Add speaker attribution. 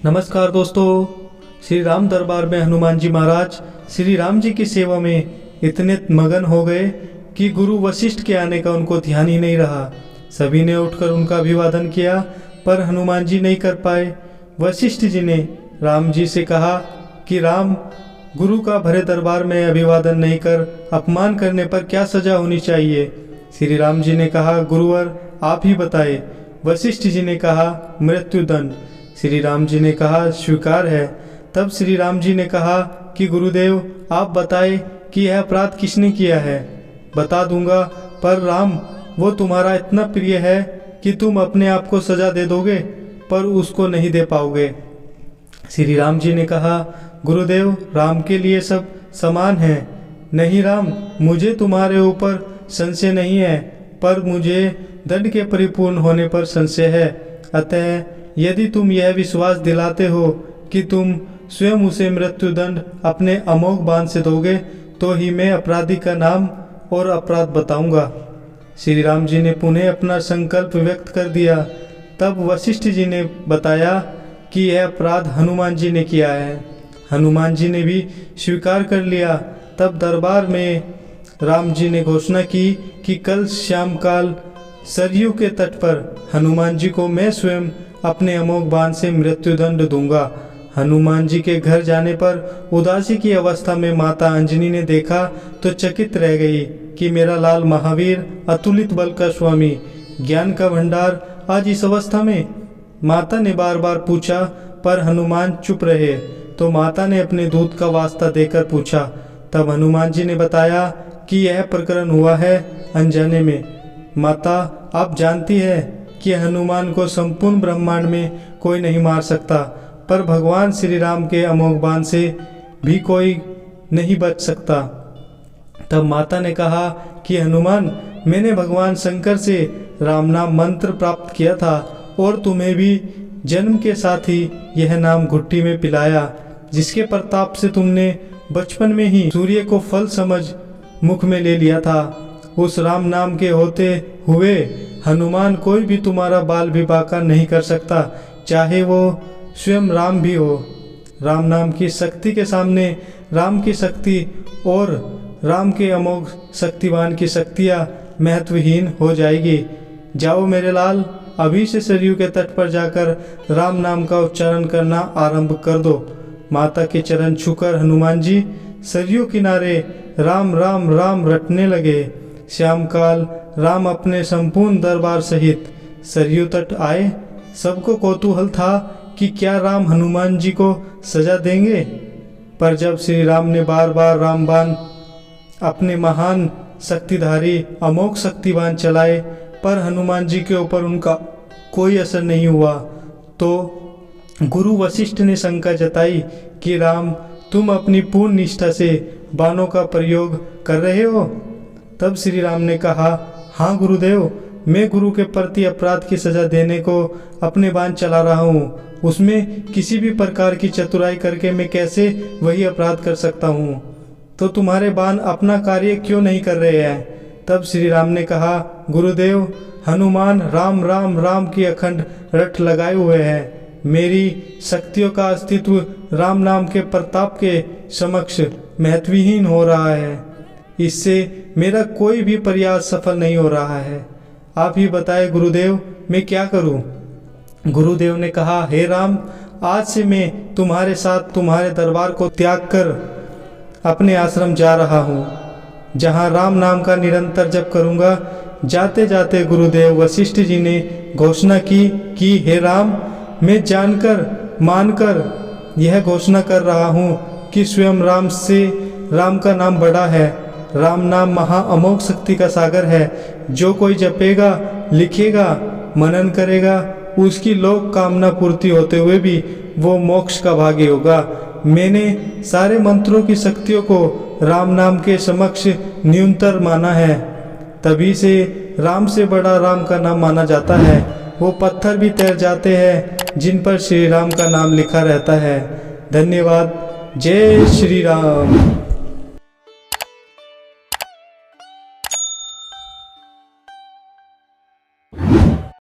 Speaker 1: नमस्कार दोस्तों, श्री राम दरबार में हनुमान जी महाराज श्री राम जी की सेवा में इतने मगन हो गए कि गुरु वशिष्ठ के आने का उनको ध्यान ही नहीं रहा। सभी ने उठकर उनका अभिवादन किया पर हनुमान जी नहीं कर पाए। वशिष्ठ जी ने राम जी से कहा कि राम, गुरु का भरे दरबार में अभिवादन नहीं कर अपमान करने पर क्या सजा होनी चाहिए। श्री राम जी ने कहा, गुरुवर आप ही बताए। वशिष्ठ जी ने कहा, मृत्युदंड। श्री राम जी ने कहा, स्वीकार है। तब श्री राम जी ने कहा कि गुरुदेव आप बताए कि यह अपराध किसने किया है। बता दूंगा, पर राम वो तुम्हारा इतना प्रिय है कि तुम अपने आप को सजा दे दोगे पर उसको नहीं दे पाओगे। श्री राम जी ने कहा, गुरुदेव राम के लिए सब समान है। नहीं राम, मुझे तुम्हारे ऊपर संशय नहीं है पर मुझे दंड के परिपूर्ण होने पर संशय है। अतः यदि तुम यह विश्वास दिलाते हो कि तुम स्वयं उसे मृत्युदंड अपने अमोघ बाण से दोगे तो ही मैं अपराधी का नाम और अपराध बताऊंगा। श्री राम जी ने पुनः अपना संकल्प व्यक्त कर दिया। तब वशिष्ठ जी ने बताया कि यह अपराध हनुमान जी ने किया है। हनुमान जी ने भी स्वीकार कर लिया। तब दरबार में राम जी ने घोषणा की कि कल शाम काल सरयू के तट पर हनुमान जी को मैं स्वयं अपने अमोघ बाण से मृत्युदंड दूंगा। हनुमान जी के घर जाने पर उदासी की अवस्था में माता अंजनी ने देखा तो चकित रह गई कि मेरा लाल महावीर, अतुलित बल का स्वामी, ज्ञान का भंडार आज इस अवस्था में। माता ने बार बार पूछा पर हनुमान चुप रहे तो माता ने अपने दूत का वास्ता देकर पूछा। तब हनुमान जी ने बताया कि यह प्रकरण हुआ है अनजाने में। माता आप जानती है कि हनुमान को संपूर्ण ब्रह्मांड में कोई नहीं मार सकता पर भगवान श्री राम के अमोघ बाण से भी कोई नहीं बच सकता। तब माता ने कहा कि हनुमान, मैंने भगवान शंकर से राम नाम मंत्र प्राप्त किया था और तुम्हें भी जन्म के साथ ही यह नाम घुट्टी में पिलाया, जिसके प्रताप से तुमने बचपन में ही सूर्य को फल समझ मुख में ले लिया था। उस राम नाम के होते हुए हनुमान कोई भी तुम्हारा बाल भी बांका नहीं कर सकता, चाहे वो स्वयं राम भी हो। राम नाम की शक्ति के सामने राम की शक्ति और राम के अमोघ शक्तिवान की शक्तियाँ महत्वहीन हो जाएगी। जाओ मेरे लाल, अभी से सरयू के तट पर जाकर राम नाम का उच्चारण करना आरंभ कर दो। माता के चरण छूकर हनुमान जी सरयू किनारे राम राम राम रटने लगे। श्याम काल राम अपने संपूर्ण दरबार सहित सरयू तट आए। सबको कौतूहल था कि क्या राम हनुमान जी को सजा देंगे, पर जब श्री राम ने बार बार रामबाण अपने महान शक्तिधारी अमोघ शक्तिवान चलाए पर हनुमान जी के ऊपर उनका कोई असर नहीं हुआ तो गुरु वशिष्ठ ने शंका जताई कि राम, तुम अपनी पूर्ण निष्ठा से बाणों का प्रयोग कर रहे हो। तब श्री राम ने कहा, हाँ गुरुदेव, मैं गुरु के प्रति अपराध की सजा देने को अपने बाण चला रहा हूँ। उसमें किसी भी प्रकार की चतुराई करके मैं कैसे वही अपराध कर सकता हूँ। तो तुम्हारे बाण अपना कार्य क्यों नहीं कर रहे हैं। तब श्री राम ने कहा, गुरुदेव, हनुमान राम राम राम की अखंड रट लगाए हुए हैं। मेरी शक्तियों का अस्तित्व राम नाम के प्रताप के समक्ष महत्वहीन हो रहा है। इससे मेरा कोई भी प्रयास सफल नहीं हो रहा है। आप ही बताए गुरुदेव, मैं क्या करूं। गुरुदेव ने कहा, हे राम, आज से मैं तुम्हारे साथ तुम्हारे दरबार को त्याग कर अपने आश्रम जा रहा हूं, जहां राम नाम का निरंतर जप करूंगा। जाते जाते गुरुदेव वशिष्ठ जी ने घोषणा की कि हे राम, मैं जानकर मानकर यह घोषणा कर रहा हूँ कि स्वयं राम से राम का नाम बड़ा है। राम नाम महा अमोघ शक्ति का सागर है। जो कोई जपेगा, लिखेगा, मनन करेगा, उसकी लोक कामना पूर्ति होते हुए भी वो मोक्ष का भागी होगा। मैंने सारे मंत्रों की शक्तियों को राम नाम के समक्ष न्यूनतर माना है। तभी से राम से बड़ा राम का नाम माना जाता है। वो पत्थर भी तैर जाते हैं जिन पर श्री राम का नाम लिखा रहता है। धन्यवाद। जय श्री राम।